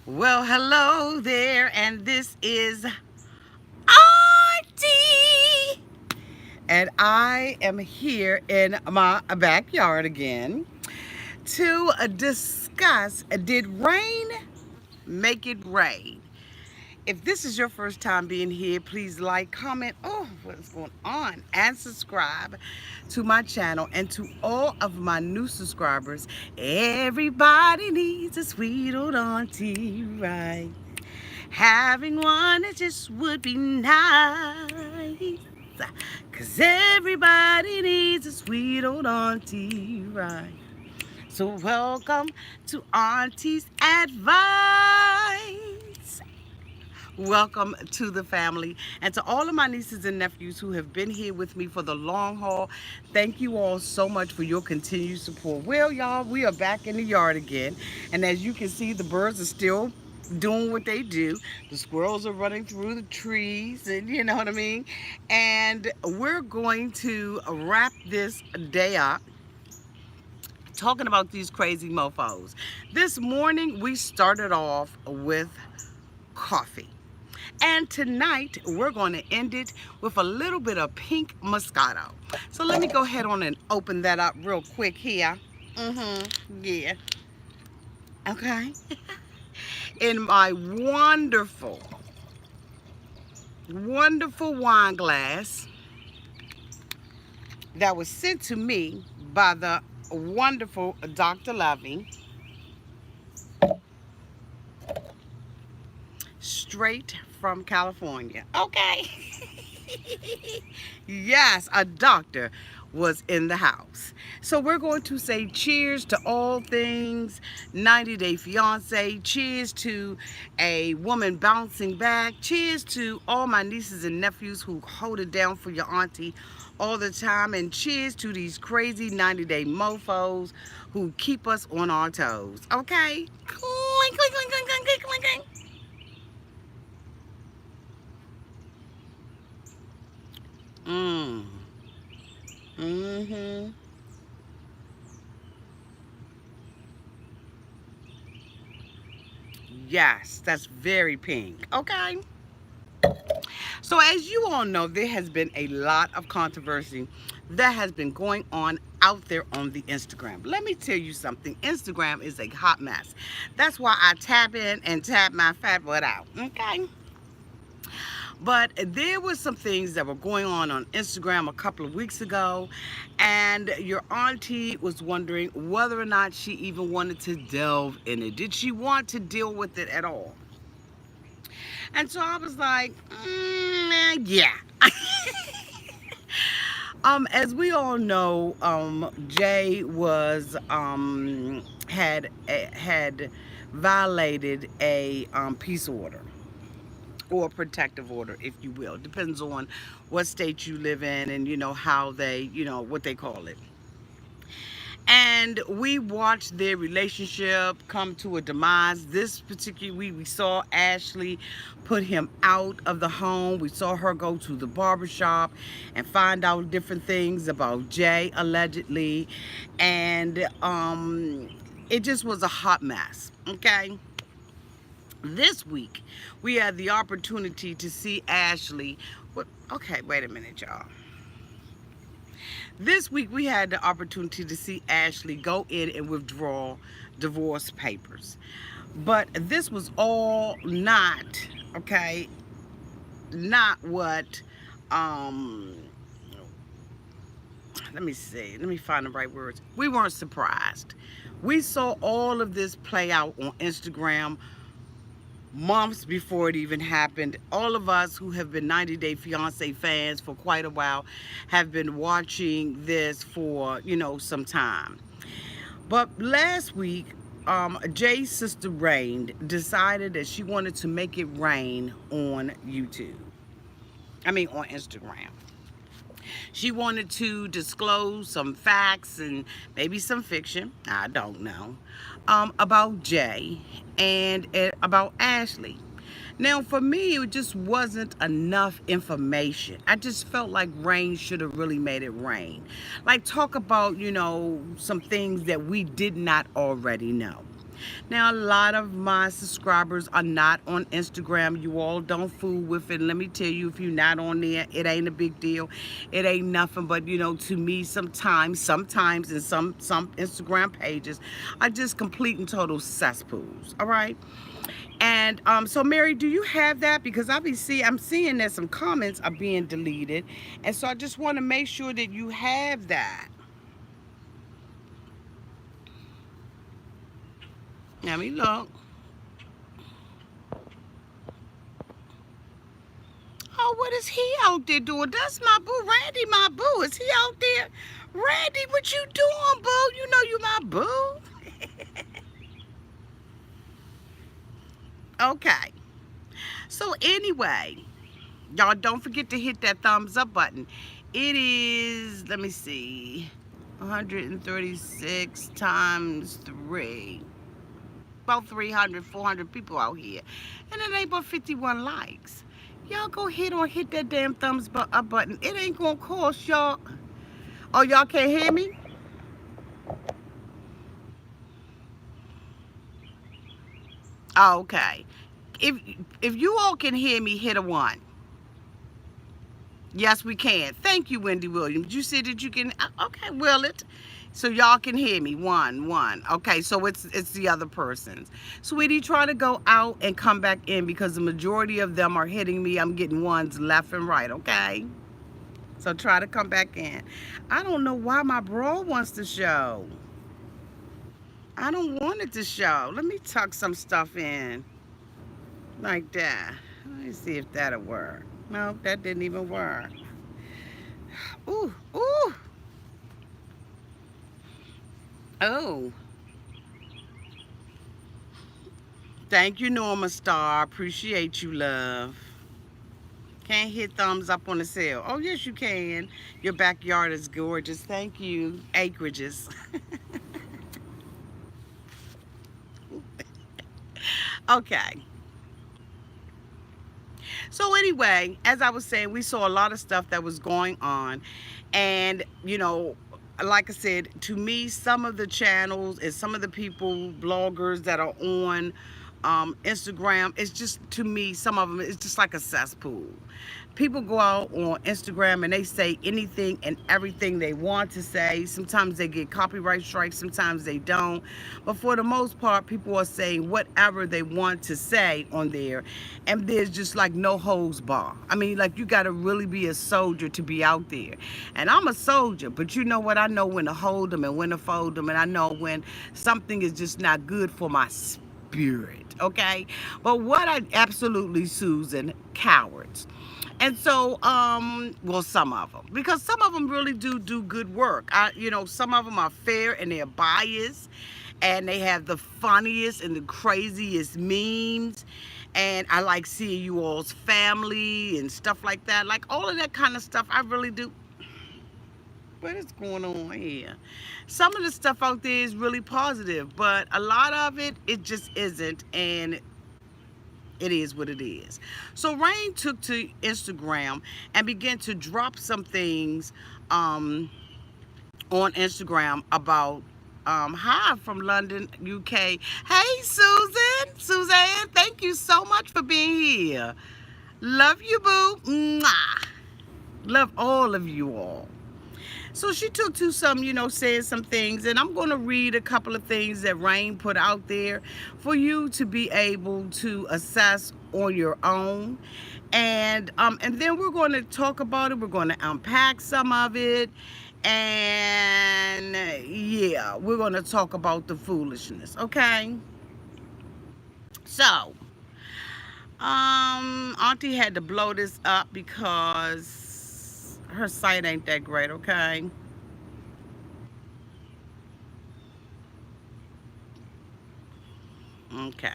Well, hello there, and this is Auntie, and I am here in my backyard again to discuss, did rain make it rain? If this is your first time being here, please like, comment, oh, what's going on, and subscribe to my channel. And to all of my new subscribers, everybody needs a sweet old auntie, right? Having one, it just would be nice. Cause everybody needs a sweet old auntie, right? So welcome to Auntie's Advice. Welcome to the family, and to all of my nieces and nephews who have been here with me for the long haul. Thank you all so much for your continued support. Well, y'all, we are back in the yard again, and as you can see, the birds are still doing what they do. The squirrels are running through the trees, and you know what I mean. And we're going to wrap this day up talking about these crazy mofos. This morning we started off with coffee. And tonight, we're going to end it with a little bit of pink Moscato. So let me go ahead on and open that up real quick here. Yeah. Okay. In my wonderful, wonderful wine glass that was sent to me by the wonderful Dr. Lovey, straight from California. Okay. Yes, a doctor was in the house. So we're going to say cheers to all things 90 Day Fiance. Cheers to a woman bouncing back. Cheers to all my nieces and nephews who hold it down for your auntie all the time. And cheers to these crazy 90 Day mofos who keep us on our toes. Okay? Clink, clink, clink, clink, clink, clink, clink. Mm. Mm-hmm. Yes, that's very pink. Okay. So as you all know, there has been a lot of controversy that has been going on out there on the Instagram. Let me tell you something. Instagram is a hot mess. That's why I tap in and tap my fat butt out. Okay. But there were some things that were going on Instagram a couple of weeks ago, and your auntie was wondering whether or not she even wanted to delve in it. Did she want to deal with it at all? And so I was like, yeah. As we all know, Jay was had violated a peace order, or protective order, if you will. Depends on what state you live in, and you know how they, you know, what they call it. And we watched their relationship come to a demise. This particular week, we saw Ashley put him out of the home. We saw her go to the barbershop and find out different things about Jay, allegedly. And it just was a hot mess, okay? This week, we had the opportunity to see Ashley. Okay, wait a minute, y'all. This week, we had the opportunity to see Ashley go in and withdraw divorce papers. But this was all not, okay, not what, let me see, let me find the right words. We weren't surprised. We saw all of this play out on Instagram months before it even happened. All of us who have been 90 Day Fiance fans for quite a while have been watching this for, you know, some time. But last week, Jay's sister Raine decided that she wanted to make it rain on YouTube. On Instagram. She wanted to disclose some facts and maybe some fiction, I don't know, about Jay and about Ashley. Now, for me, it just wasn't enough information. I just felt like Rain should have really made it rain. Like, talk about, you know, some things that we did not already know. Now, a lot of my subscribers are not on Instagram. You all don't fool with it. Let me tell you, if you're not on there, it ain't a big deal. It ain't nothing, but you know, to me, sometimes in some Instagram pages are just complete and total cesspools. All right. And so Mary, do you have that? Because obviously I'm seeing that some comments are being deleted. And so I just want to make sure that you have that. Let me look. Oh, what is he out there doing? That's my boo, Randy, my boo. Is he out there? Randy, what you doing, boo? You know you my boo. Okay. So anyway, y'all don't forget to hit that thumbs up button. It is, let me see, 136 times 3. About 300, 400 people out here. And it ain't but 51 likes. Y'all go ahead or hit that damn thumbs up button. It ain't gonna cost y'all. Oh, y'all can't hear me? Oh, okay. If you all can hear me, hit a 1. Yes, we can. Thank you, Wendy Williams. You said that you can. Okay, will it? So y'all can hear me. 1. Okay, so it's the other person's. Sweetie, try to go out and come back in because the majority of them are hitting me. I'm getting ones left and right, okay? So try to come back in. I don't know why my bra wants to show. I don't want it to show. Let me tuck some stuff in. Like that. Let me see if that'll work. No, that didn't even work. Ooh, ooh. Oh. Thank you, Norma Star. Appreciate you, love. Can't hit thumbs up on the sale. Oh, yes, you can. Your backyard is gorgeous. Thank you. Acreages. Okay. So anyway, as I was saying, we saw a lot of stuff that was going on. And, you know, like I said, to me, some of the channels and some of the people, bloggers that are on Instagram, it's just, to me, some of them, it's just like a cesspool. People go out on Instagram and they say anything and everything they want to say. Sometimes they get copyright strikes, sometimes they don't. But for the most part, people are saying whatever they want to say on there. And there's just like no holds bar. I mean, like you got to really be a soldier to be out there. And I'm a soldier, but you know what? I know when to hold them and when to fold them. And I know when something is just not good for my spirit, okay? But what I absolutely, Susan, cowards. And so, well, some of them, because some of them really do good work. You know, some of them are fair and they're biased, and they have the funniest and the craziest memes. And I like seeing you all's family and stuff like that. Like all of that kind of stuff, I really do. What is going on here? Some of the stuff out there is really positive, but a lot of it, it just isn't. And it is what it is. So Raine took to Instagram and began to drop some things on Instagram about hi from London, UK. Hey Susan, Suzanne, thank you so much for being here. Love you, boo. Mwah. Love all of you all. So she took to some, you know, saying some things, and I'm going to read a couple of things that Raine put out there for you to be able to assess on your own. And then we're going to talk about it. We're going to unpack some of it. And yeah, we're going to talk about the foolishness, okay? So, Auntie had to blow this up because her site ain't that great, okay? Okay.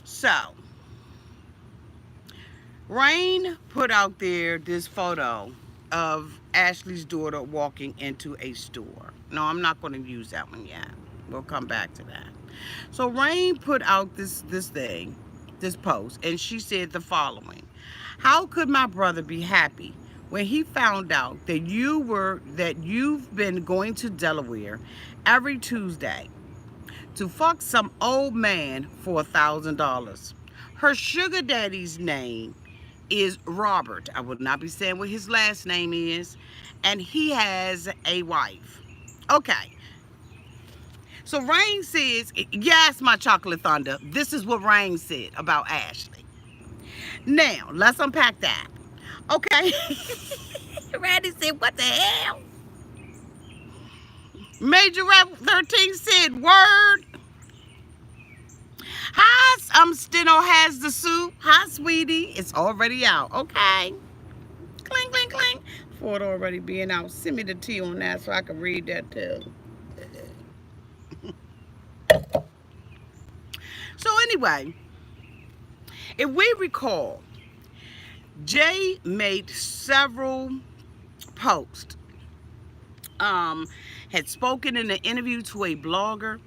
So, Raine put out there this photo of Ashley's daughter walking into a store. No, I'm not going to use that one yet. We'll come back to that. So Raine put out this post, and she said the following: how could my brother be happy when he found out that you've been going to Delaware every Tuesday to fuck some old man for $1,000? Her sugar daddy's name is Robert. I will not be saying what his last name is, and he has a wife. Okay. So Raine says, yes, my chocolate thunder. This is what Raine said about Ashley. Now, let's unpack that. Okay. Randy said, what the hell? Major Rap 13 said, word. Hi, Steno has the soup. Hi, sweetie. It's already out. Okay. Cling, cling, cling. For it already being out. Send me the tea on that so I can read that too. So anyway, if we recall, Jay made several posts, had spoken in an interview to a blogger,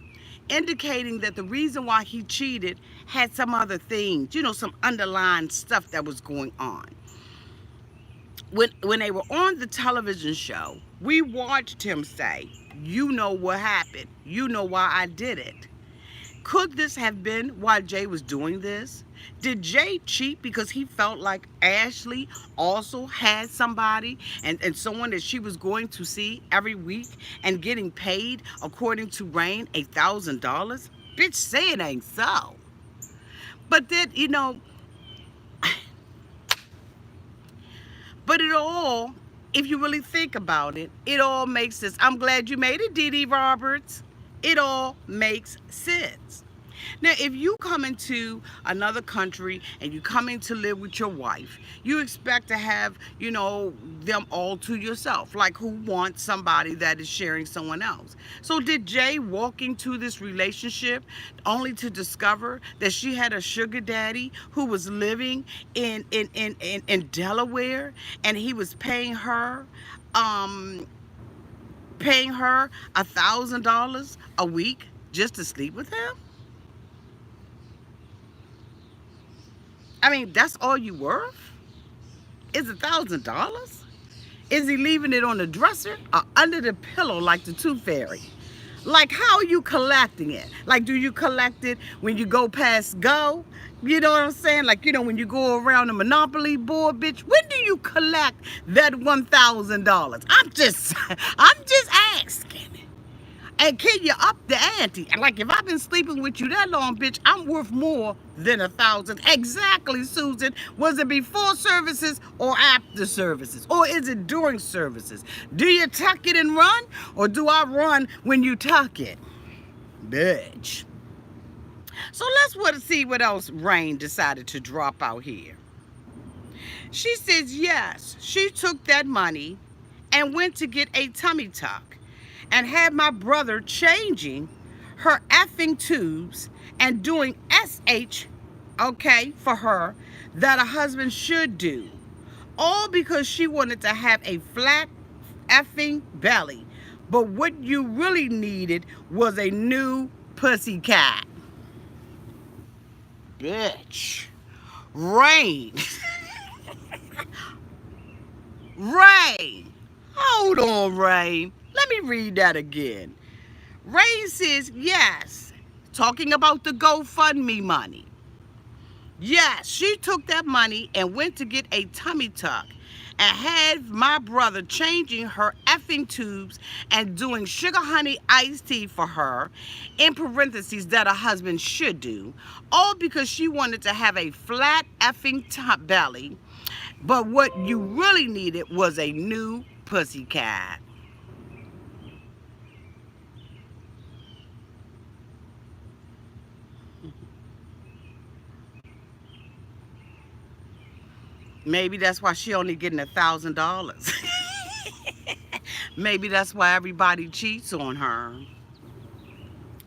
indicating that the reason why he cheated had some other things, some underlying stuff that was going on. When they were on the television show, we watched him say, you know what happened. You know why I did it. Could this have been why Jay was doing this? Did Jay cheat because he felt like Ashley also had somebody and someone that she was going to see every week and getting paid, according to Raine, $1,000? Bitch, say it ain't so. But then, but it all, if you really think about it, it all makes sense. I'm glad you made it, Dee Dee Roberts. It all makes sense. Now, if you come into another country and you coming to live with your wife, you expect to have, them all to yourself. Like, who wants somebody that is sharing someone else? So did Jay walk into this relationship only to discover that she had a sugar daddy who was living in Delaware, and he was paying her $1,000 a week just to sleep with him? I mean, that's all you worth? Is $1,000? Is he leaving it on the dresser or under the pillow like the Tooth Fairy? Like, how are you collecting it? Like, do you collect it when you go past go? You know what I'm saying? Like, when you go around the Monopoly board, bitch, when do you collect that $1,000? I'm just asking. And can you up the ante? Like, if I've been sleeping with you that long, bitch, I'm worth more than $1,000. Exactly, Susan. Was it before services or after services? Or is it during services? Do you tuck it and run? Or do I run when you tuck it? Bitch. So let's see what else Raine decided to drop out here. She says, yes, she took that money and went to get a tummy tuck and had my brother changing her effing tubes and doing SH, for her, that a husband should do. All because she wanted to have a flat effing belly. But what you really needed was a new pussycat. Bitch. Raine. Raine. Hold on, Raine. Let me read that again. Raine says, yes, talking about the GoFundMe money. Yes, she took that money and went to get a tummy tuck and had my brother changing her effing tubes and doing sugar honey iced tea for her, in parentheses, that a husband should do, all because she wanted to have a flat effing belly. But what you really needed was a new pussycat. Maybe that's why she only getting $1,000. Maybe that's why everybody cheats on her.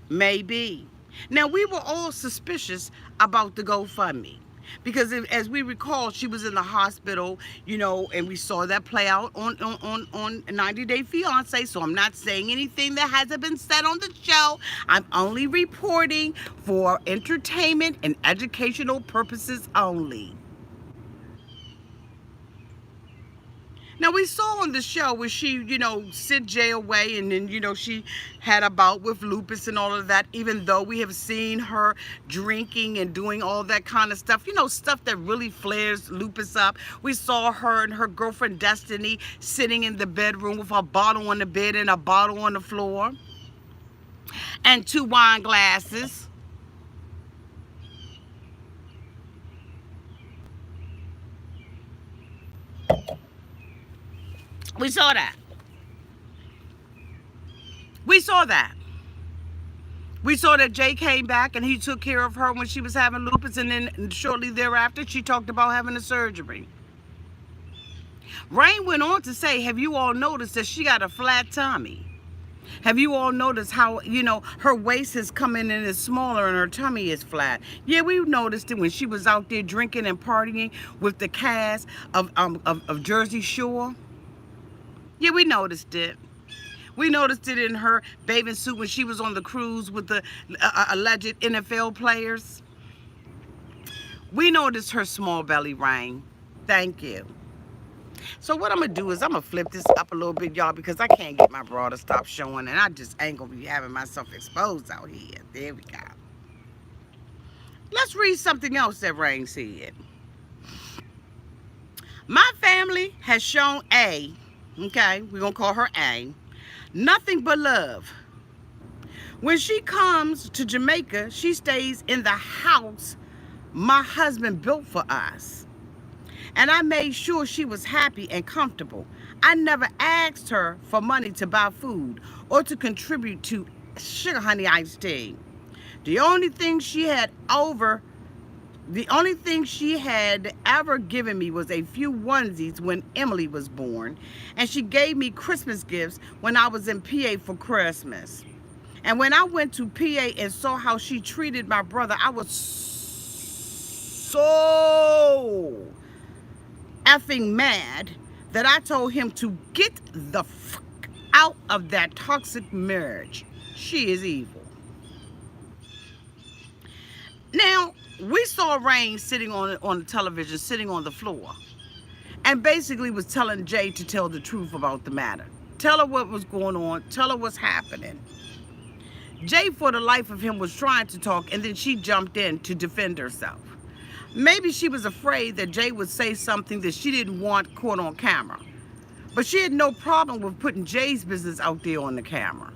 Maybe. Now, we were all suspicious about the GoFundMe. Because as we recall, she was in the hospital, you know, and we saw that play out on 90 Day Fiance. So I'm not saying anything that hasn't been said on the show. I'm only reporting for entertainment and educational purposes only. Now, we saw on the show where she, you know, sent Jay away, and then, you know, she had a bout with lupus and all of that, even though we have seen her drinking and doing all that kind of stuff, you know, stuff that really flares lupus up. We saw her and her girlfriend Destiny sitting in the bedroom with a bottle on the bed and a bottle on the floor and 2 wine glasses. We saw that. We saw that. We saw that Jay came back and he took care of her when she was having lupus, and then shortly thereafter she talked about having a surgery. Raine went on to say, have you all noticed that she got a flat tummy? Have you all noticed how, you know, her waist is coming in is smaller and her tummy is flat? Yeah, we noticed it when she was out there drinking and partying with the cast of Jersey Shore. Yeah, we noticed it. We noticed it in her bathing suit when she was on the cruise with the alleged NFL players. We noticed her small belly, Raine. Thank you. So what I'm going to do is I'm going to flip this up a little bit, y'all, because I can't get my bra to stop showing, and I just ain't going to be having myself exposed out here. There we go. Let's read something else that Raine said. My family has shown A, okay, we're going to call her A, nothing but love. When she comes to Jamaica, she stays in the house my husband built for us. And I made sure she was happy and comfortable. I never asked her for money to buy food or to contribute to sugar honey iced tea. The only thing she had ever given me was a few onesies when Emily was born, and she gave me Christmas gifts when I was in PA for Christmas. And when I went to PA and saw how she treated my brother, I was so effing mad that I told him to get the fuck out of that toxic marriage. She is evil. Now, we saw Raine sitting on the television, sitting on the floor, and basically was telling Jay to tell the truth about the matter. Tell her what was going on. Tell her what's happening. Jay, for the life of him, was trying to talk, and then she jumped in to defend herself. Maybe she was afraid that Jay would say something that she didn't want caught on camera. But she had no problem with putting Jay's business out there on the camera.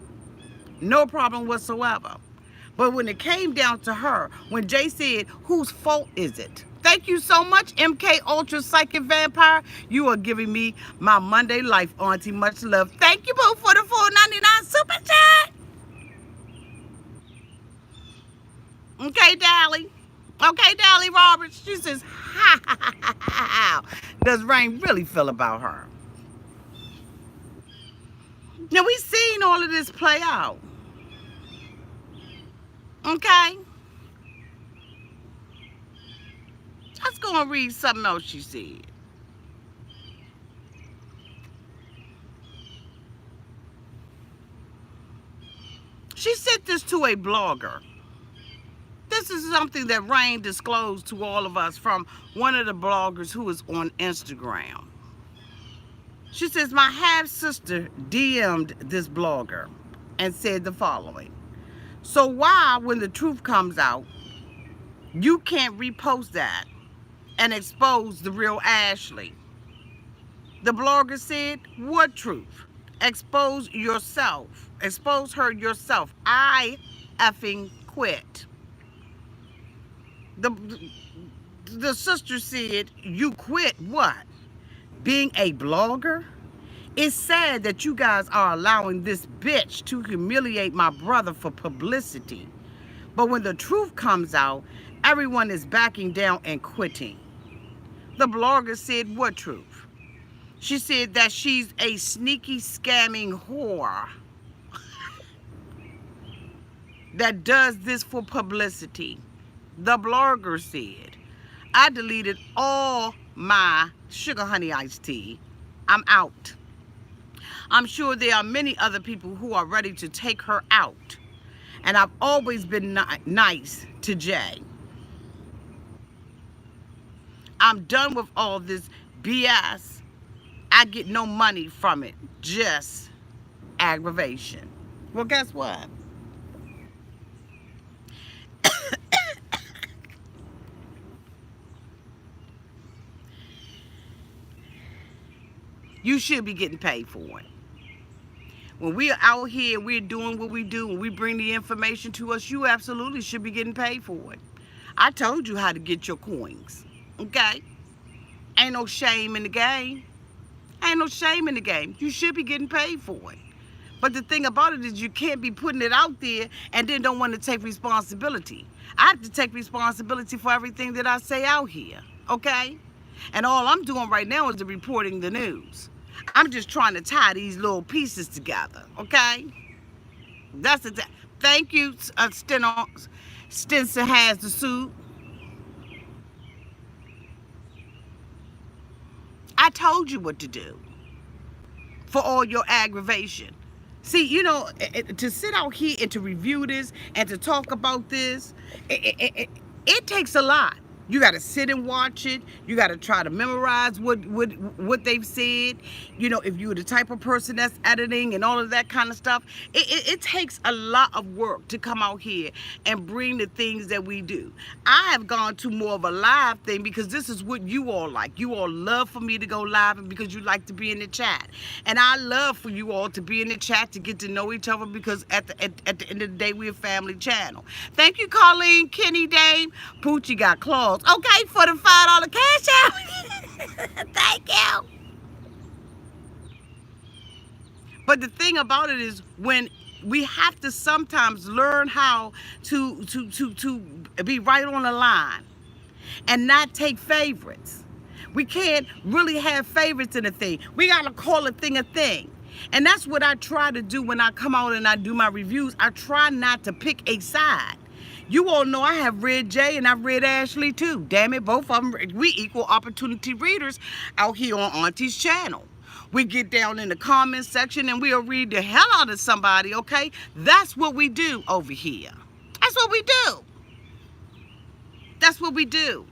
No problem whatsoever. But when it came down to her, when Jay said, whose fault is it? Thank you so much, MK Ultra Psychic Vampire. You are giving me my Monday life, Auntie. Much love. Thank you, boo, for the $4.99 super chat. Okay, Dally. Okay, Dally Roberts. She says, how does Raine really feel about her? Now, we've seen all of this play out. Okay? Let's go and read something else she said. She sent this to a blogger. This is something that Raine disclosed to all of us from one of the bloggers who is on Instagram. She says, my half-sister DM'd this blogger and said the following. So why, when the truth comes out, you can't repost that and expose the real Ashley? The blogger said, what truth? Expose yourself. Expose her yourself. I effing quit. The sister said, you quit what? Being a blogger? It's sad that you guys are allowing this bitch to humiliate my brother for publicity. But when the truth comes out, everyone is backing down and quitting. The blogger said, what truth? She said that she's a sneaky, scamming whore that does this for publicity. The blogger said, I deleted all my sugar honey iced tea. I'm out. I'm sure there are many other people who are ready to take her out. And I've always been nice to Jay. I'm done with all this BS. I get no money from it, just aggravation. Well, guess what? You should be getting paid for it. When we are out here, we're doing what we do, and we bring the information to us, you absolutely should be getting paid for it. I told you how to get your coins, okay? Ain't no shame in the game. Ain't no shame in the game. You should be getting paid for it. But the thing about it is you can't be putting it out there and then don't want to take responsibility. I have to take responsibility for everything that I say out here, okay? And all I'm doing right now is reporting the news. I'm just trying to tie these little pieces together, okay? That's it. Thank you, Stinson has the suit. I told you what to do for all your aggravation. See, you know, to sit out here and to review this and to talk about this, it takes a lot. You got to sit and watch it. You got to try to memorize what they've said. You know, if you're the type of person that's editing and all of that kind of stuff, it takes a lot of work to come out here and bring the things that we do. I have gone to more of a live thing because this is what you all like. You all love for me to go live and because you like to be in the chat. And I love for you all to be in the chat to get to know each other because at the end of the day, we're a family channel. Thank you, Colleen, Kenny, Dame. Poochie got claws. Okay, for the $5 cash out. Thank you. But the thing about it is when we have to sometimes learn how to be right on the line and not take favorites. We can't really have favorites in a thing. We got to call a thing a thing. And that's what I try to do when I come out and I do my reviews. I try not to pick a side. You all know I have read Jay and I've read Ashley too. Damn it, both of them, we equal opportunity readers out here on Auntie's channel. We get down in the comments section and we'll read the hell out of somebody, okay? That's what we do over here. That's what we do. That's what we do.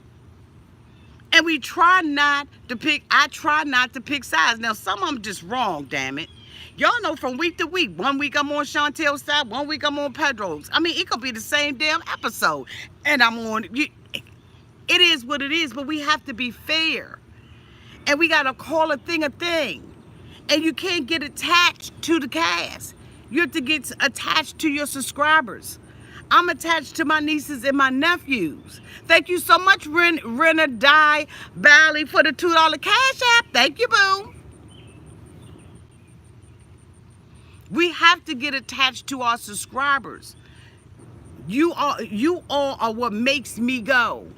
And we try not to pick, I try not to pick sides. Now, some of them just wrong, damn it. Y'all know from week to week. 1 week I'm on Chantel's side, 1 week I'm on Pedro's. I mean, it could be the same damn episode. And I'm on, it is what it is, but we have to be fair. And we got to call a thing a thing. And you can't get attached to the cast. You have to get attached to your subscribers. I'm attached to my nieces and my nephews. Thank you so much, Renna Die Bally, for the $2 cash app. Thank you, boo. We have to get attached to our subscribers. You all are what makes me go.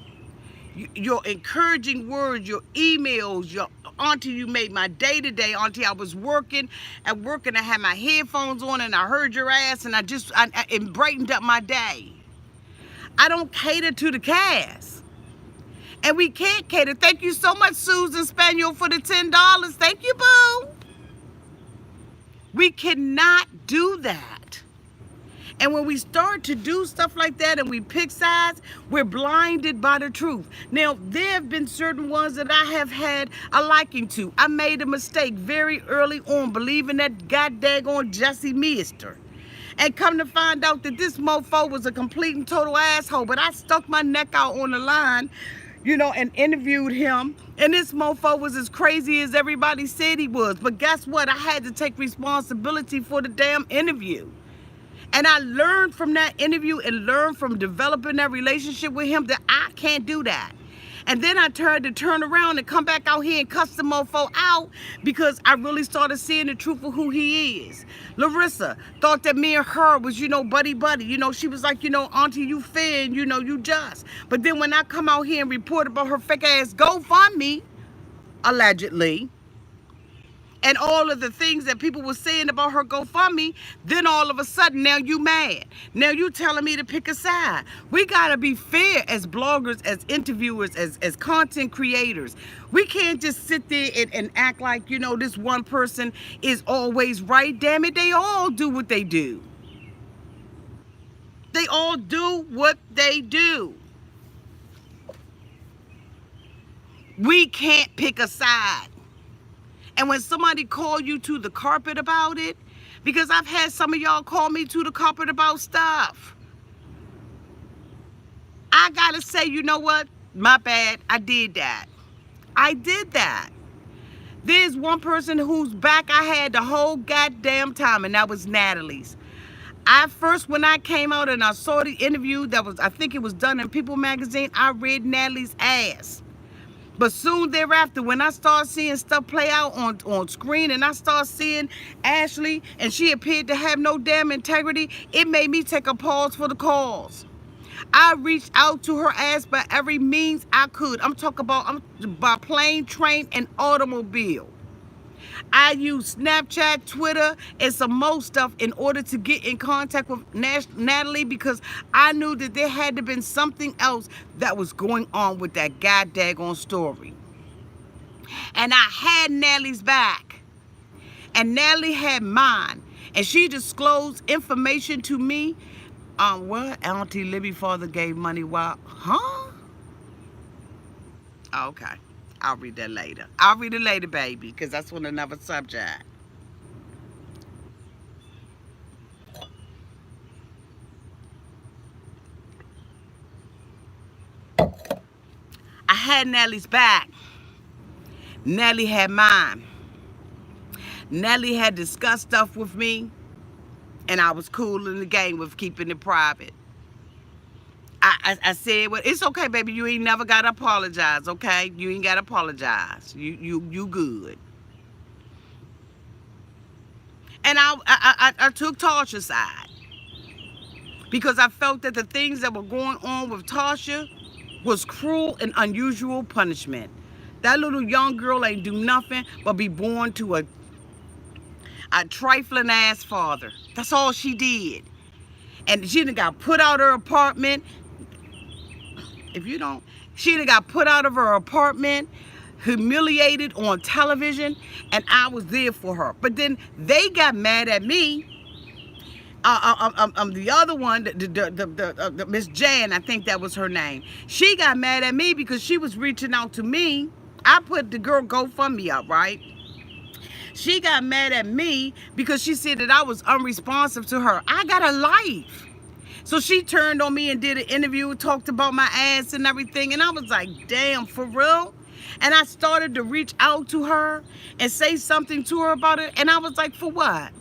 Your encouraging words, your emails, your auntie, you made my day today. Auntie, I was working and I had my headphones on and I heard your ass and it brightened up my day. I don't cater to the cast. And we can't cater. Thank you so much, Susan Spaniel, for the $10. Thank you, boo. We cannot do that. And when we start to do stuff like that and we pick sides, we're blinded by the truth. Now, there have been certain ones that I have had a liking to. I made a mistake very early on believing that goddamn Jesse Meester. And come to find out that this mofo was a complete and total asshole. But I stuck my neck out on the line, you know, and interviewed him. And this mofo was as crazy as everybody said he was. But guess what? I had to take responsibility for the damn interview. And I learned from that interview and learned from developing that relationship with him that I can't do that. And then I tried to turn around and come back out here and cuss the mofo out because I really started seeing the truth of who he is. Larissa thought that me and her was, you know, buddy-buddy. You know, she was like, you know, auntie, you fair and, you know, you just. But then when I come out here and report about her fake-ass GoFundMe, allegedly, and all of the things that people were saying about her GoFundMe, then all of a sudden now you mad. Now you telling me to pick a side. We gotta be fair as bloggers, as interviewers, as content creators. We can't just sit there and act like, you know, this one person is always right. Damn it, they all do what they do. They all do what they do. We can't pick a side. And when somebody call you to the carpet about it, because I've had some of y'all call me to the carpet about stuff, I gotta say, you know what? My bad. I did that. I did that. There's one person whose back I had the whole goddamn time, and that was Natalie's. When I came out and I saw the interview that was, I think it was done in People magazine, I read Natalie's ass. But soon thereafter, when I started seeing stuff play out on screen, and I started seeing Ashley, and she appeared to have no damn integrity, it made me take a pause for the cause. I reached out to her ass by every means I could. I'm talking about by plane, train, and automobile. I used Snapchat, Twitter, and some more stuff in order to get in contact with Natalie, because I knew that there had to been something else that was going on with that goddamn story. And I had Natalie's back, and Natalie had mine, and she disclosed information to me on what Auntie Libby father gave money while, huh? Okay. I'll read that later. I'll read it later, baby, because that's on another subject. I had Natalie's back. Natalie had mine. Natalie had discussed stuff with me, and I was cool in the game with keeping it private. I said, well, it's okay, baby. You ain't never got to apologize, okay? You ain't got to apologize. You good. And I took Tasha's side, because I felt that the things that were going on with Tasha was cruel and unusual punishment. That little young girl ain't do nothing but be born to a trifling ass father. That's all she did. And she done got put out of her apartment. She done got put out of her apartment, humiliated on television, and I was there for her. But then they got mad at me. The other one, the Miss Jan, I think that was her name. She got mad at me because she was reaching out to me. I put the girl GoFundMe up, right? She got mad at me because she said that I was unresponsive to her. I got a life. So she turned on me and did an interview, talked about my ass and everything. And I was like, damn, for real? And I started to reach out to her and say something to her about it. And I was like, for what?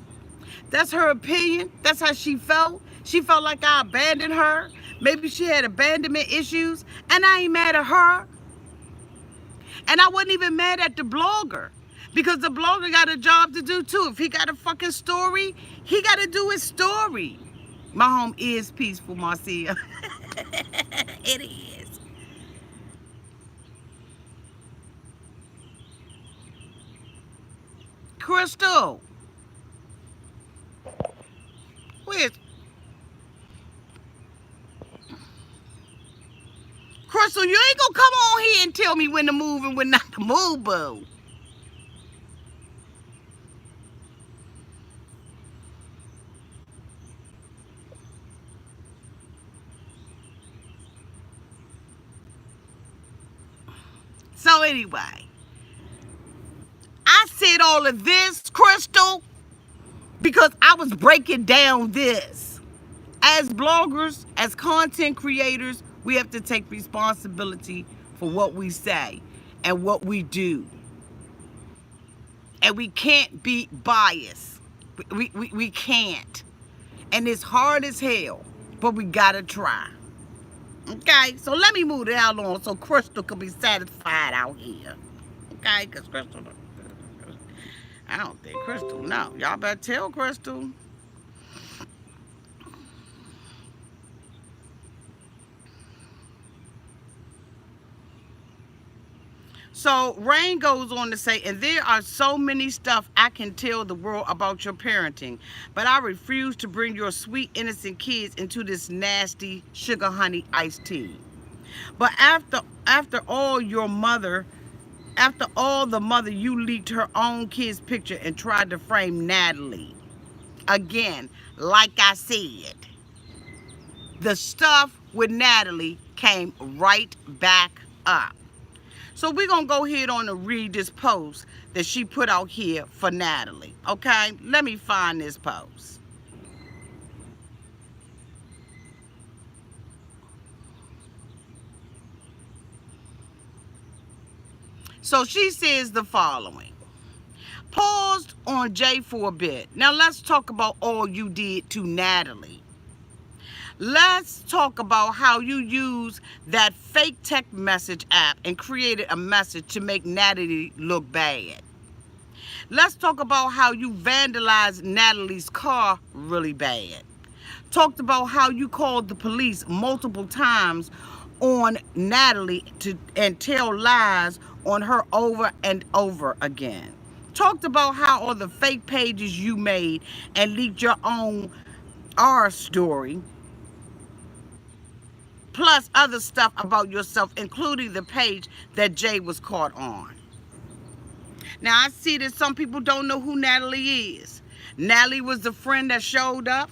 That's her opinion. That's how she felt. She felt like I abandoned her. Maybe she had abandonment issues. And I ain't mad at her. And I wasn't even mad at the blogger, because the blogger got a job to do too. If he got a fucking story, he got to do his story. My home is peaceful, Marcia. It is. Crystal. Where's Crystal? You ain't gonna come on here and tell me when to move and when not to move, boo. So anyway, I said all of this, Crystal, because I was breaking down this. As bloggers, as content creators, we have to take responsibility for what we say and what we do. And we can't be biased. We can't. And it's hard as hell, but we gotta try. Okay, so let me move the hell on so Crystal can be satisfied out here. Okay, because Crystal, I don't think Crystal, no. Y'all better tell Crystal. So Raine goes on to say, and there are so many stuff I can tell the world about your parenting, but I refuse to bring your sweet innocent kids into this nasty sugar honey iced tea. But after all your mother after all the mother you leaked her own kid's picture and tried to frame Natalie. Again, like I said, the stuff with Natalie came right back up. So we're going to go ahead on and read this post that she put out here for Natalie. Okay? Let me find this post. So she says the following. Paused on Jay for a bit. Now let's talk about all you did to Natalie. Let's talk about how you used that fake text message app and created a message to make Natalie look bad. Let's talk about how you vandalized Natalie's car really bad. Talked about how you called the police multiple times on Natalie and tell lies on her over and over again. Talked about how all the fake pages you made and leaked your own R story, plus other stuff about yourself, including the page that Jay was caught on. Now, I see that some people don't know who Natalie is. Natalie was the friend that showed up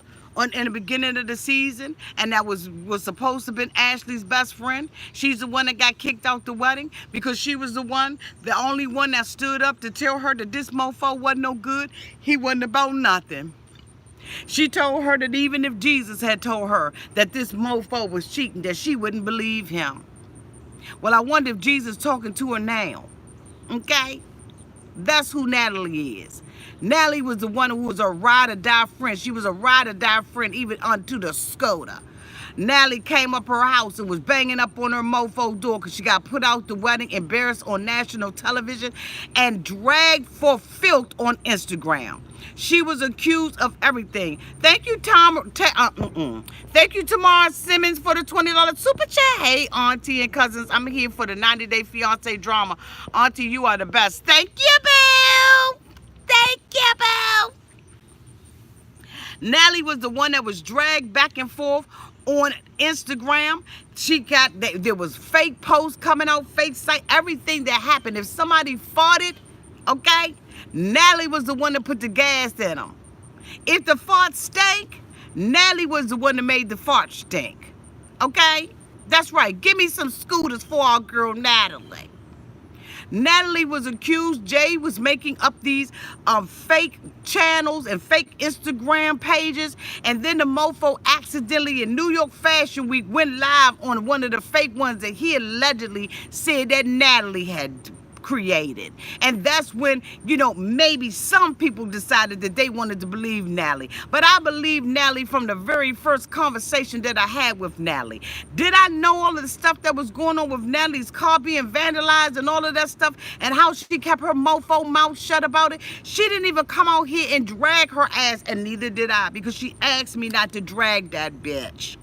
in the beginning of the season, and that was supposed to have been Ashley's best friend. She's the one that got kicked out the wedding because she was the only one that stood up to tell her that this mofo wasn't no good. He wasn't about nothing. She told her that even if Jesus had told her that this mofo was cheating, that she wouldn't believe him. Well, I wonder if Jesus is talking to her now. Okay? That's who Natalie is. Natalie was the one who was a ride-or-die friend. She was a ride-or-die friend even unto the Skoda. Natalie came up her house and was banging up on her mofo door because she got put out the wedding, embarrassed on national television, and dragged for filth on Instagram. She was accused of everything. Thank you, Thank you, Tamara Simmons, for the $20 super chat. Hey, Auntie and cousins, I'm here for the 90-day fiance drama. Auntie, you are the best. Thank you, Boo. Thank you, Boo. Natalie was the one that was dragged back and forth on Instagram. There was fake posts coming out, fake site, everything that happened. If somebody farted, okay, Natalie was the one that put the gas in them. If the fart stank, Natalie was the one that made the fart stink. Okay? That's right. Give me some scooters for our girl Natalie. Natalie was accused. Jay was making up these fake channels and fake Instagram pages, and then the mofo accidentally in New York Fashion Week went live on one of the fake ones that he allegedly said that Natalie had created. And that's when, maybe some people decided that they wanted to believe Natalie. But I believe Natalie from the very first conversation that I had with Natalie. Did I know all of the stuff that was going on with Natalie's car being vandalized and all of that stuff, and how she kept her mofo mouth shut about it? She didn't even come out here and drag her ass, and neither did I, because she asked me not to drag that bitch.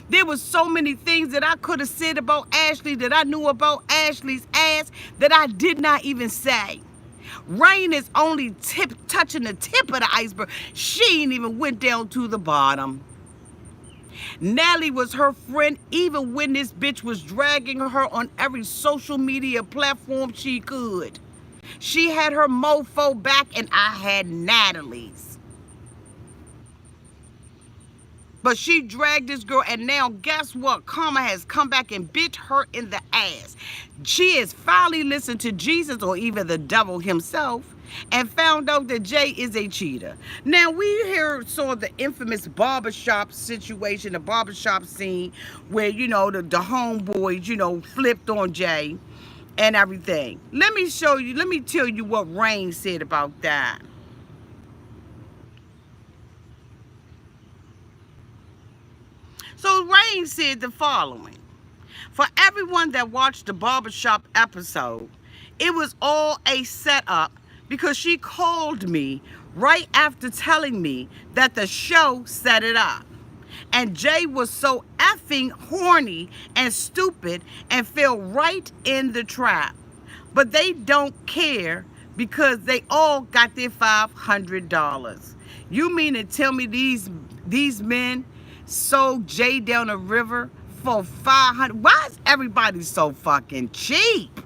There was so many things that I could have said about Ashley, that I knew about Ashley's ass, that I did not even say. Raine is only touching the tip of the iceberg. She ain't even went down to the bottom. Natalie was her friend even when this bitch was dragging her on every social media platform she could. She had her mofo back and I had Natalie's. But she dragged this girl, and now guess what? Karma has come back and bit her in the ass. She has finally listened to Jesus, or even the devil himself, and found out that Jay is a cheater. Now, we here saw the infamous barbershop situation, the barbershop scene, where, the homeboys, flipped on Jay and everything. Let me tell you what Raine said about that. So Raine said the following. For everyone that watched the barbershop episode, it was all a setup because she called me right after telling me that the show set it up. And Jay was so effing horny and stupid and fell right in the trap. But they don't care because they all got their $500. You mean to tell me these men sold Jay down the river for 500? Why is everybody so fucking cheap?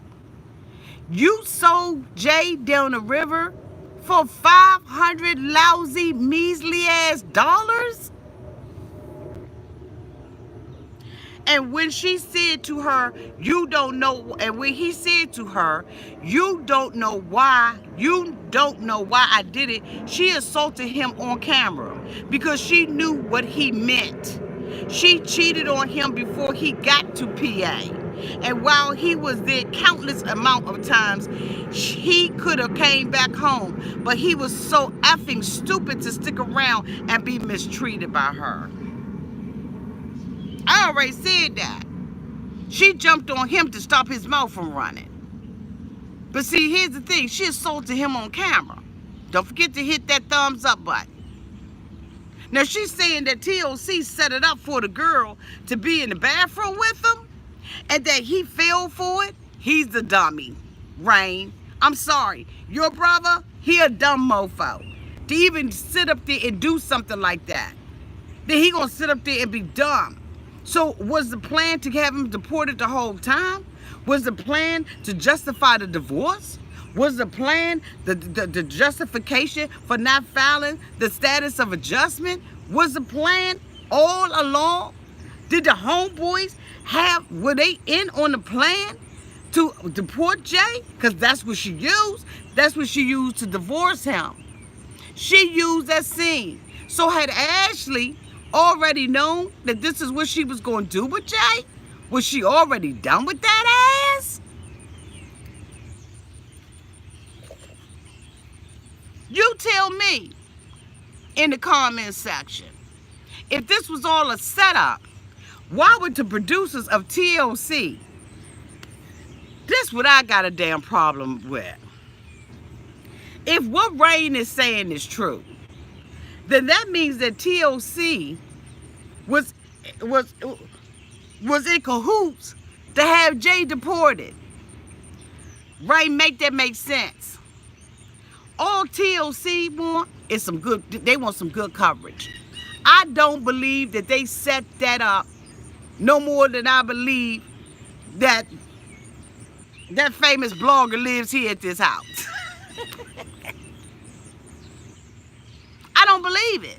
You sold Jay down the river for 500 lousy, measly ass dollars? And when she said to her, you don't know, and when he said to her, you don't know why I did it, she assaulted him on camera because she knew what he meant. She cheated on him before he got to PA. And while he was there countless amount of times, he could have came back home. But he was so effing stupid to stick around and be mistreated by her. I already said that. She jumped on him to stop his mouth from running. But see, here's the thing. She assaulted him on camera. Don't forget to hit that thumbs up button. Now, she's saying that TLC set it up for the girl to be in the bathroom with him and that he fell for it. He's the dummy, Raine. I'm sorry. Your brother, he a dumb mofo. To even sit up there and do something like that. Then he gonna sit up there and be dumb. So was the plan to have him deported the whole time? Was the plan to justify the divorce? Was the plan the justification for not filing the status of adjustment? Was the plan all along? Did the homeboys were they in on the plan to deport Jay? Because that's what she used. That's what she used to divorce him. She used that scene. So had Ashley already known that this is what she was going to do with Jay? Was she already done with that ass? You tell me in the comment section. If this was all a setup, why would the producers of TLC, this what I got a damn problem with. If what Raine is saying is true, then that means that TLC was in cahoots to have Jay deported. Raine, make that make sense. All TLC want is they want some good coverage. I don't believe that they set that up no more than I believe that that famous blogger lives here at this house. I don't believe it.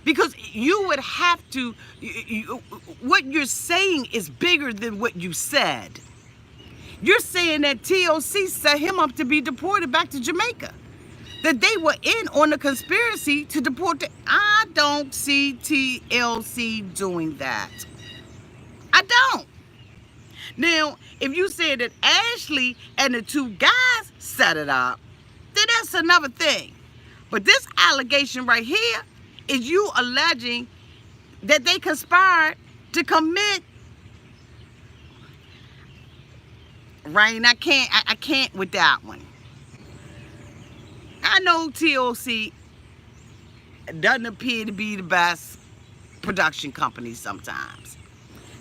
Because you would have to, what you're saying is bigger than what you said. You're saying that TLC set him up to be deported back to Jamaica. That they were in on the conspiracy to deport I don't see TLC doing that. I don't. Now, if you say that Ashley and the two guys set it up, then that's another thing. But this allegation right here is you alleging that they conspired to commit. Raine, I can't with that one. I know TLC doesn't appear to be the best production company sometimes.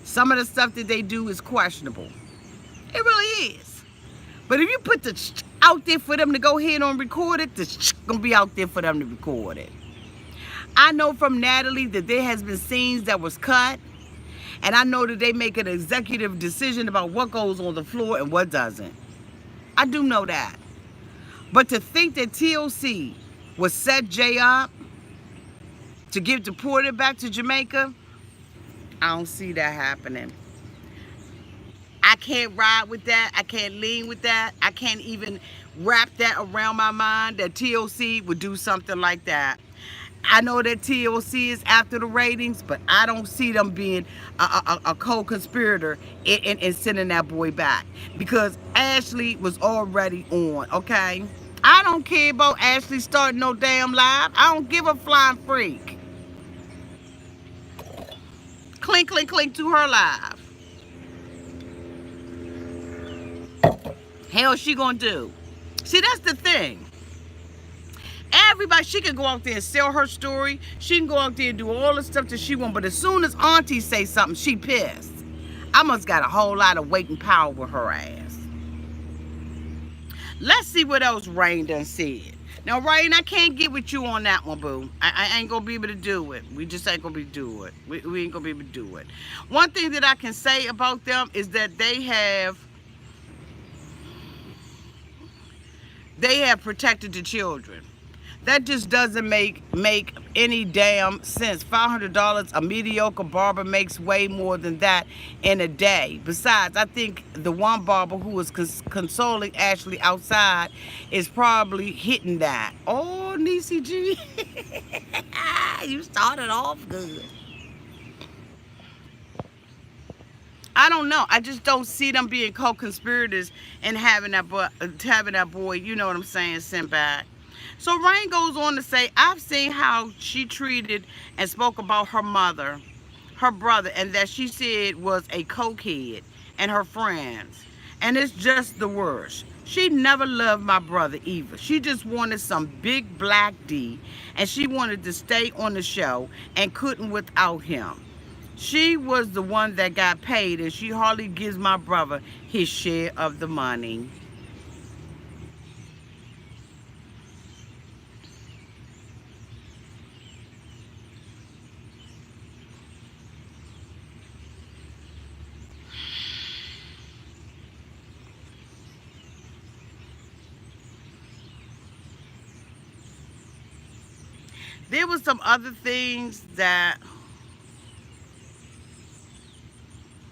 Some of the stuff that they do is questionable. It really is. But if you put the out there for them to go ahead and record it, the gonna be out there for them to record it. I know from Natalie that there has been scenes that was cut, and I know that they make an executive decision about what goes on the floor and what doesn't. I do know that. But to think that TLC would set Jay up to get deported back to Jamaica, I don't see that happening. I can't ride with that. I can't lean with that. I can't even wrap that around my mind that TLC would do something like that. I know that TLC is after the ratings, but I don't see them being a co-conspirator in sending that boy back. Because Ashley was already on, okay? I don't care about Ashley starting no damn live. I don't give a flying freak. Clink, clink, clink to her live. Hell she gonna do? See, that's the thing. Everybody, she can go out there and sell her story. She can go out there and do all the stuff that she wants. But as soon as Auntie say something, she pissed. I must got a whole lot of weight and power with her ass. Let's see what else Raine done said. Now, Raine, I can't get with you on that one, boo. I ain't gonna be able to do it. We just ain't gonna be able to do it. We ain't gonna be able to do it. One thing that I can say about them is that they have protected the children. That just doesn't make any damn sense. $500, a mediocre barber makes way more than that in a day. Besides, I think the one barber who was consoling Ashley outside is probably hitting that. Oh, Niecy G, you started off good. I don't know. I just don't see them being co-conspirators and having that boy, you know what I'm saying, sent back. So Raine goes on to say, I've seen how she treated and spoke about her mother, her brother, and that she said was a cokehead, and her friends. And it's just the worst. She never loved my brother either. She just wanted some big black D, and she wanted to stay on the show and couldn't without him. She was the one that got paid, and she hardly gives my brother his share of the money. There was some other things that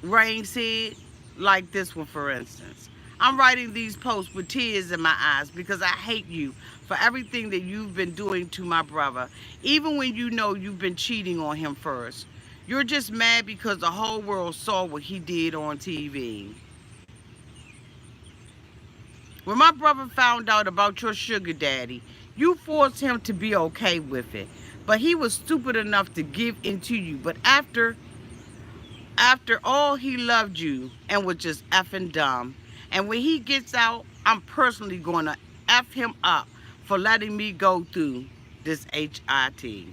Raine said, like this one, for instance. I'm writing these posts with tears in my eyes because I hate you for everything that you've been doing to my brother, even when you know you've been cheating on him first. You're just mad because the whole world saw what he did on TV. When my brother found out about your sugar daddy, you forced him to be okay with it. But he was stupid enough to give in to you. But after all, he loved you and was just effing dumb. And when he gets out, I'm personally going to F him up for letting me go through this HIT.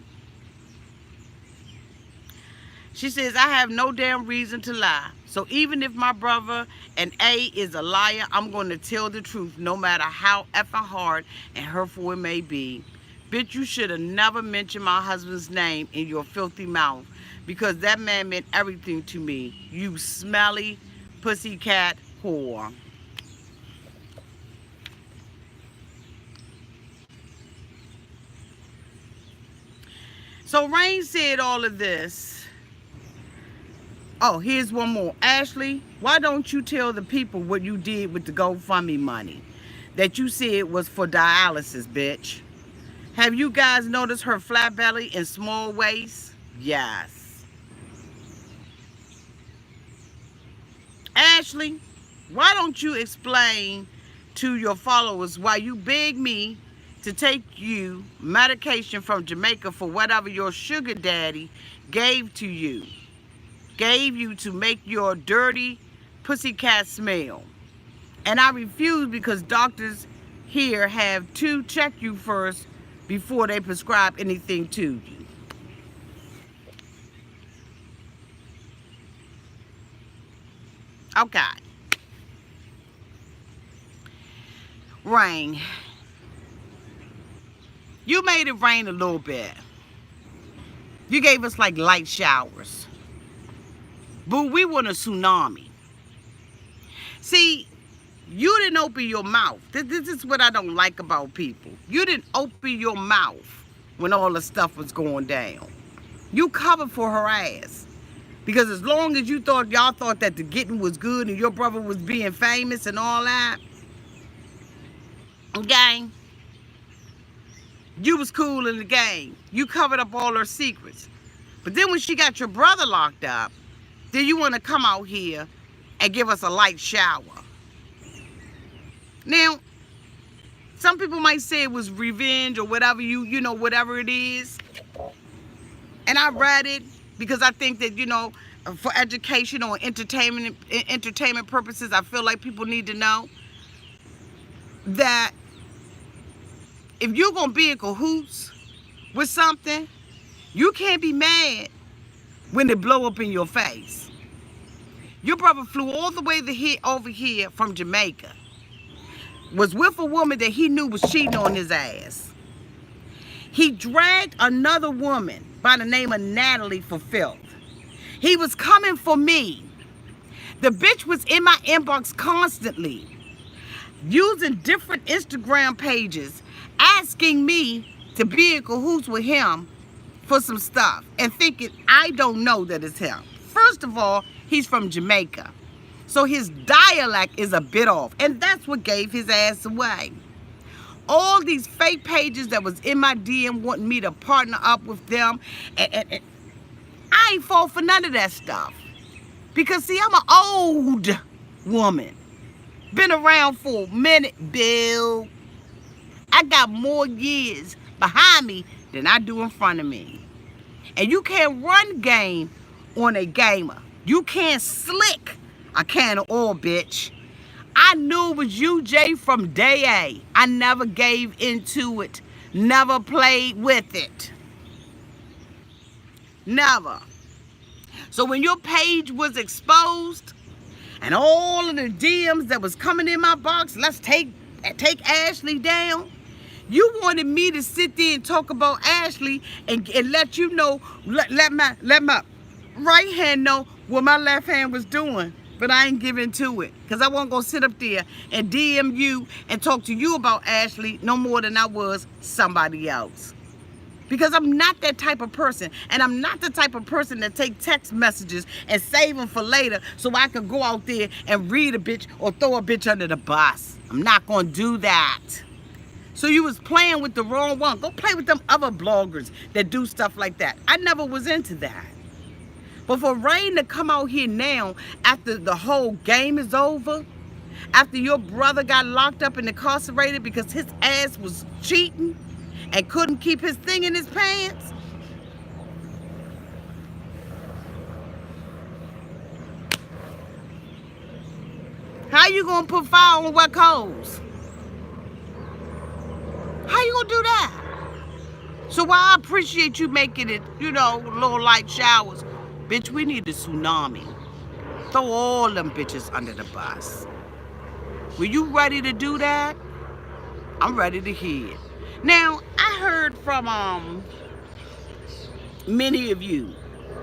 She says, I have no damn reason to lie. So even if my brother and A is a liar, I'm going to tell the truth no matter how effing hard and hurtful it may be. Bitch, you should have never mentioned my husband's name in your filthy mouth because that man meant everything to me. You smelly pussycat whore. So Raine said all of this. Oh, here's one more. Ashley, why don't you tell the people what you did with the GoFundMe money that you said was for dialysis, bitch? Have you guys noticed her flat belly and small waist? Yes. Ashley, why don't you explain to your followers why you begged me to take you medication from Jamaica for whatever your sugar daddy gave you to make your dirty pussycat smell. And I refuse because doctors here have to check you first before they prescribe anything to you. Okay. Raine, you made it rain a little bit. You gave us like light showers. But we want a tsunami. See, you didn't open your mouth. This is what I don't like about people. You didn't open your mouth when all the stuff was going down. You covered for her ass. Because as long as y'all thought that the getting was good and your brother was being famous and all that, okay, you was cool in the game. You covered up all her secrets. But then when she got your brother locked up, then you want to come out here and give us a light shower. Now, some people might say it was revenge or whatever, you know, whatever it is. And I read it because I think that, you know, for educational and entertainment purposes, I feel like people need to know that if you're going to be in cahoots with something, you can't be mad when it blow up in your face. Your brother flew all the way over here from Jamaica was with a woman that he knew was cheating on his ass. He dragged another woman by the name of Natalie for filth. He was coming for me. The bitch was in my inbox constantly, using different Instagram pages, asking me to be in cahoots with him for some stuff and thinking I don't know that it's him. First of all, he's from Jamaica, so his dialect is a bit off, and that's what gave his ass away. All these fake pages that was in my DM wanting me to partner up with them, and I ain't fall for none of that stuff. Because see, I'm an old woman. Been around for a minute, Bill. I got more years behind me than I do in front of me. And you can't run game on a gamer. You can't slick a can of oil, bitch. I knew it was you, Jay, from day A. I never gave into it. Never played with it. Never. So when your page was exposed and all of the DMs that was coming in my box, let's take Ashley down. You wanted me to sit there and talk about Ashley and let you know, let my right hand know what my left hand was doing. But I ain't giving to it. Because I wasn't going to sit up there and DM you and talk to you about Ashley no more than I was somebody else. Because I'm not that type of person. And I'm not the type of person that take text messages and save them for later so I can go out there and read a bitch or throw a bitch under the bus. I'm not going to do that. So you was playing with the wrong one. Go play with them other bloggers that do stuff like that. I never was into that. But for Raine to come out here now after the whole game is over, after your brother got locked up and incarcerated because his ass was cheating and couldn't keep his thing in his pants. How you gonna put fire on wet coals? How you gonna do that? So while I appreciate you making it, you know, little light showers, bitch, we need a tsunami. Throw all them bitches under the bus. Were you ready to do that? I'm ready to hear it. Now, I heard from many of you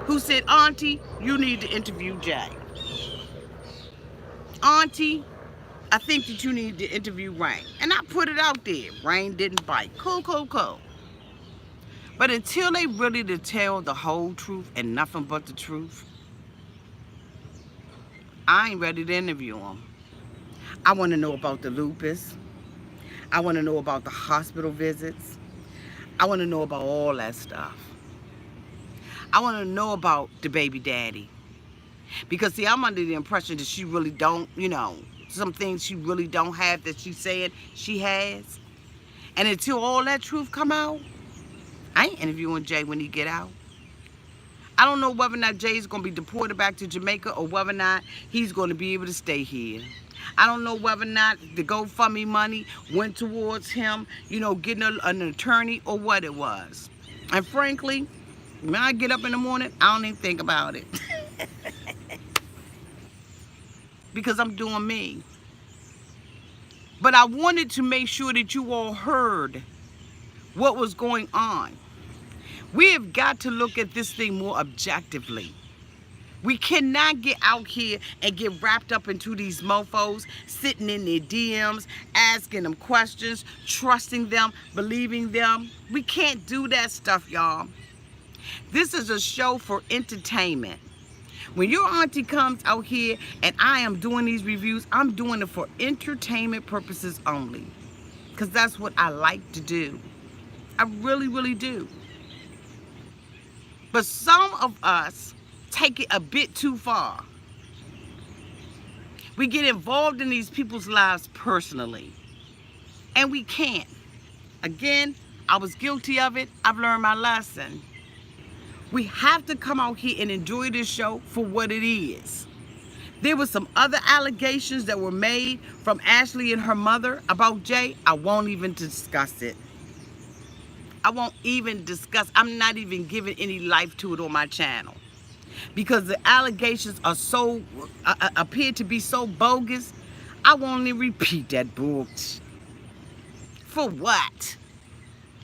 who said, Auntie, you need to interview Jay. Auntie, I think that you need to interview Raine. And I put it out there. Raine didn't bite. Cool, cool, cool. But until they really to tell the whole truth and nothing but the truth, I ain't ready to interview them. I want to know about the lupus. I want to know about the hospital visits. I want to know about all that stuff. I want to know about the baby daddy. Because, see, I'm under the impression that she really don't, you know, some things she really don't have that she said she has. And until all that truth come out, I ain't interviewing Jay when he get out. I don't know whether or not Jay's going to be deported back to Jamaica or whether or not he's going to be able to stay here. I don't know whether or not the GoFundMe money went towards him, you know, getting an attorney or what it was. And frankly, when I get up in the morning, I don't even think about it. Because I'm doing me. But I wanted to make sure that you all heard what was going on. We have got to look at this thing more objectively. We cannot get out here and get wrapped up into these mofos, sitting in their DMs, asking them questions, trusting them, believing them. We can't do that stuff, y'all. This is a show for entertainment. When your auntie comes out here and I am doing these reviews, I'm doing it for entertainment purposes only. Because that's what I like to do. I really, really do. But some of us take it a bit too far. We get involved in these people's lives personally. And we can't. Again, I was guilty of it. I've learned my lesson. We have to come out here and enjoy this show for what it is. There were some other allegations that were made from Ashley and her mother about Jay. I won't even discuss it. I won't even discuss. I'm not even giving any life to it on my channel. Because the allegations are so, appear to be so bogus, I won't even repeat that book. For what?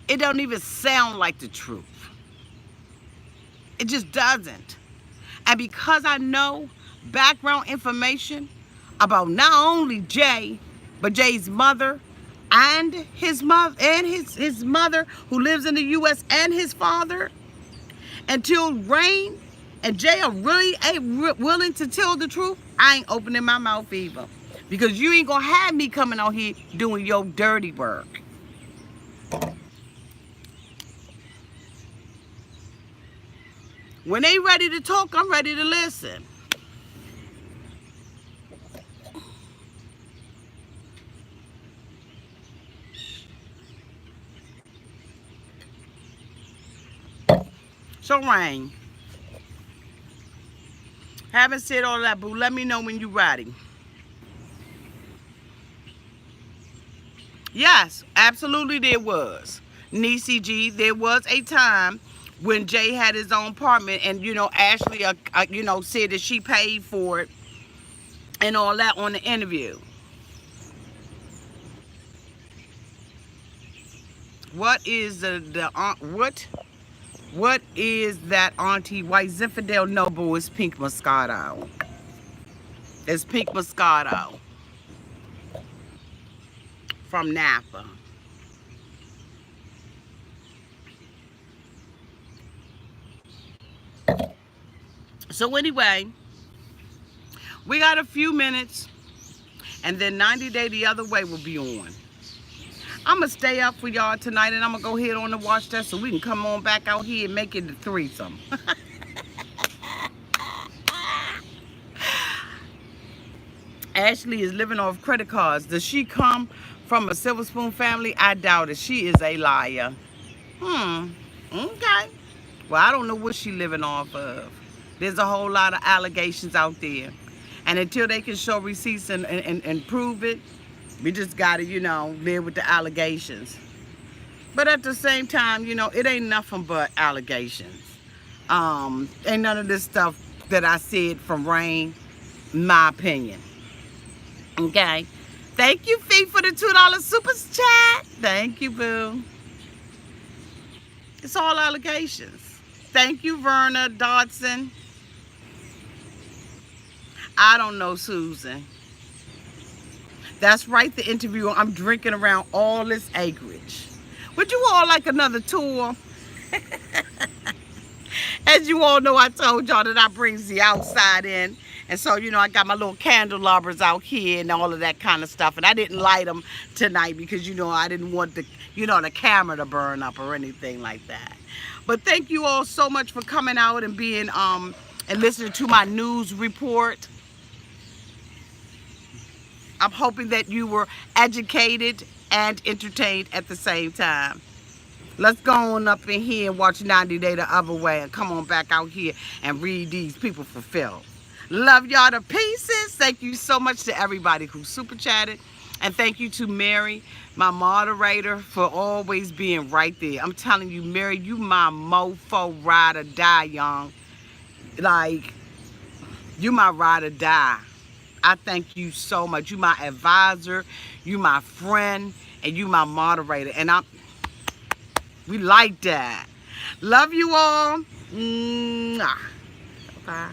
It don't even sound like the truth. It just doesn't. And because I know background information about not only Jay, but Jay's mother and his mother and his mother who lives in the US and his father, until Raine and Jay are really ain't willing to tell the truth, I ain't opening my mouth either. Because you ain't gonna have me coming out here doing your dirty work. When they ready to talk, I'm ready to listen. So Raine, having said all that, boo, let me know when you're ready. Yes, absolutely there was. Niecy G, there was a time when Jay had his own apartment and, you know, Ashley, you know, said that she paid for it and all that on the interview. What is what is that auntie white Zinfandel? Noble is pink Moscato. It's pink Moscato from Napa. So anyway, we got a few minutes and then 90 Day the Other Way will be on. I'm going to stay up for y'all tonight and I'm going to go ahead on and watch that so we can come on back out here and make it a threesome. Ashley is living off credit cards. Does she come from a Silver Spoon family? I doubt it. She is a liar. Okay. Well, I don't know what she living off of. There's a whole lot of allegations out there. And until they can show receipts and prove it, we just got to, you know, live with the allegations. But at the same time, you know, it ain't nothing but allegations. Ain't none of this stuff that I said from Raine, my opinion. Okay. Thank you, Fee, for the $2 super chat. Thank you, boo. It's all allegations. Thank you, Verna Dodson. I don't know, Susan. That's right, the interview. I'm drinking around all this acreage. Would you all like another tour? As you all know, I told y'all that I brings the outside in. And so, you know, I got my little candelabras out here and all of that kind of stuff. And I didn't light them tonight because, you know, I didn't want the, you know, the camera to burn up or anything like that. But thank you all so much for coming out and being, and listening to my news report. I'm hoping that you were educated and entertained at the same time. Let's go on up in here and watch 90 Day the Other Way and come on back out here and read these people for Phil. Love y'all to pieces. Thank you so much to everybody who super chatted. And thank you to Mary, my moderator, for always being right there. I'm telling you, Mary, you my mofo ride or die, young. Like, you my ride or die. I thank you so much. You my advisor, you my friend, and you my moderator. And we like that. Love you all. Mwah. Bye.